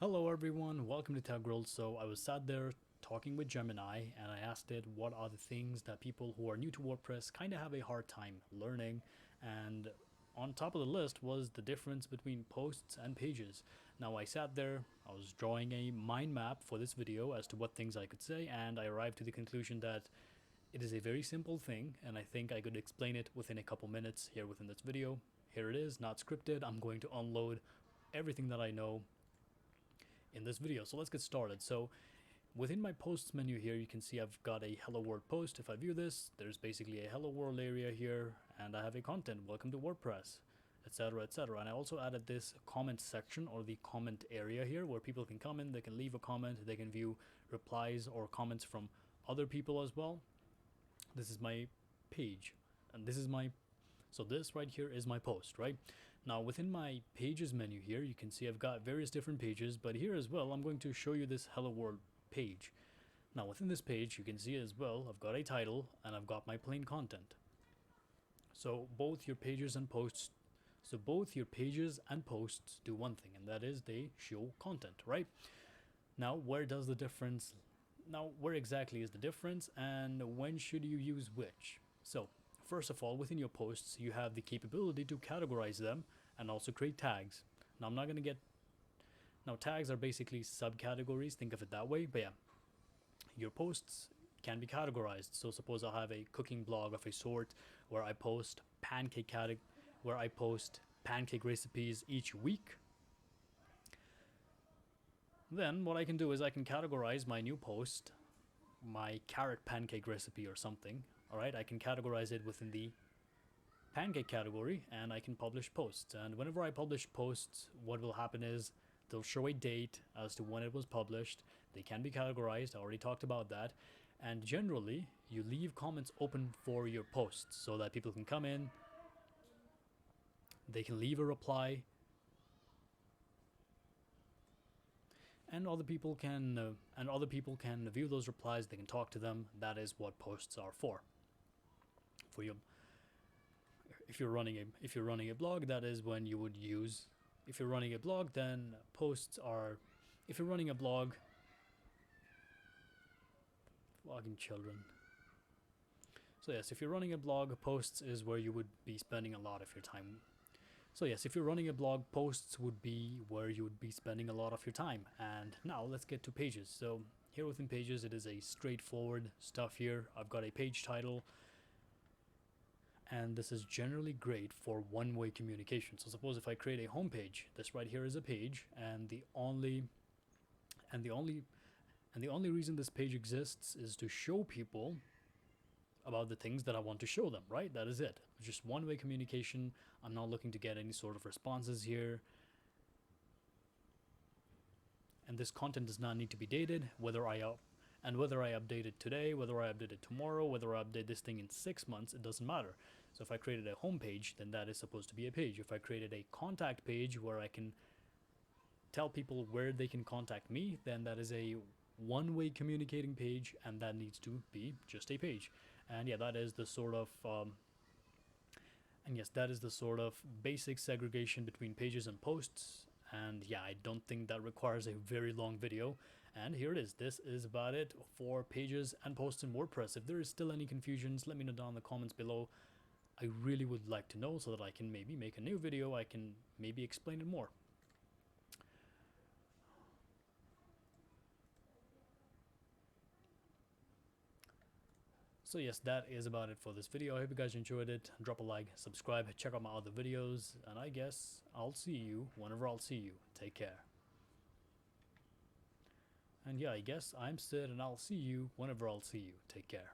Hello everyone, welcome to Tech World. So I was sat there talking with Gemini and I asked it what are the things that people who are new to WordPress kind of have a hard time learning, and on top of the list was the difference between posts and pages. Now I sat there, I was drawing a mind map for this video as to what things I could say, and I arrived to the conclusion that it is a very simple thing and I think I could explain it within a couple minutes here within this video. Here it is, not scripted. I'm going to unload everything that I know in this video. So let's get started. So within my posts menu here, you can see I've got a hello world post. If I view this, there's basically a hello world area here, and I have a content, welcome to WordPress, etc, etc. And I also added this comment section, or the comment area here, where people can comment, they can leave a comment, they can view replies or comments from other people as well. This is my page, and this is my, so this right here is my post, right? Now within my pages menu here, you can see I've got various different pages, but here as well, I'm going to show you this hello world page. Now within this page, you can see as well, I've got a title and I've got my plain content. So both your pages and posts, do one thing, and that is they show content, right? Now where exactly is the difference, and when should you use which? So first of all, within your posts, you have the capability to categorize them and also create tags. Now, I'm not going to get... Now, tags are basically subcategories. Think of it that way. But yeah, your posts can be categorized. So suppose I have a cooking blog of a sort where I post pancake recipes each week. Then what I can do is I can categorize my new post, my carrot pancake recipe or something. All right, I can categorize it within the pancake category and I can publish posts. And whenever I publish posts, what will happen is they'll show a date as to when it was published. They can be categorized. I already talked about that. And generally, you leave comments open for your posts so that people can come in, they can leave a reply, and other people can view those replies. They can talk to them. That is what posts are for. For your, if you're running a blog, that is when you would use. If you're running a blog, then posts are. If you're running a blog, vlogging children. So yes, if you're running a blog, posts is where you would be spending a lot of your time. So yes, if you're running a blog, posts would be where you would be spending a lot of your time. And now let's get to pages. So here within pages, it is a straightforward stuff here. I've got a page title, and this is generally great for one-way communication. So suppose if I create a home page, this right here is a page, and the only reason this page exists is to show people about the things that I want to show them, right? That is it. Just one-way communication. I'm not looking to get any sort of responses here. And this content does not need to be dated, whether I update it today, whether I update it tomorrow, whether I update this thing in 6 months, it doesn't matter. So if I created a home page, then that is supposed to be a page. If I created a contact page where I can tell people where they can contact me, then that is a one-way communicating page, and that needs to be just a page. And yeah, that is the sort of basic segregation between pages and posts. And yeah, I don't think that requires a very long video. And here it is. This is about it for pages and posts in WordPress. If there is still any confusions, let me know down in the comments below. I really would like to know so that I can maybe make a new video. I can maybe explain it more. So yes, that is about it for this video. I hope you guys enjoyed it. Drop a like, subscribe, check out my other videos, and I guess I'll see you whenever I'll see you. Take care. And yeah, I guess I'm Sid, and I'll see you whenever I'll see you. Take care.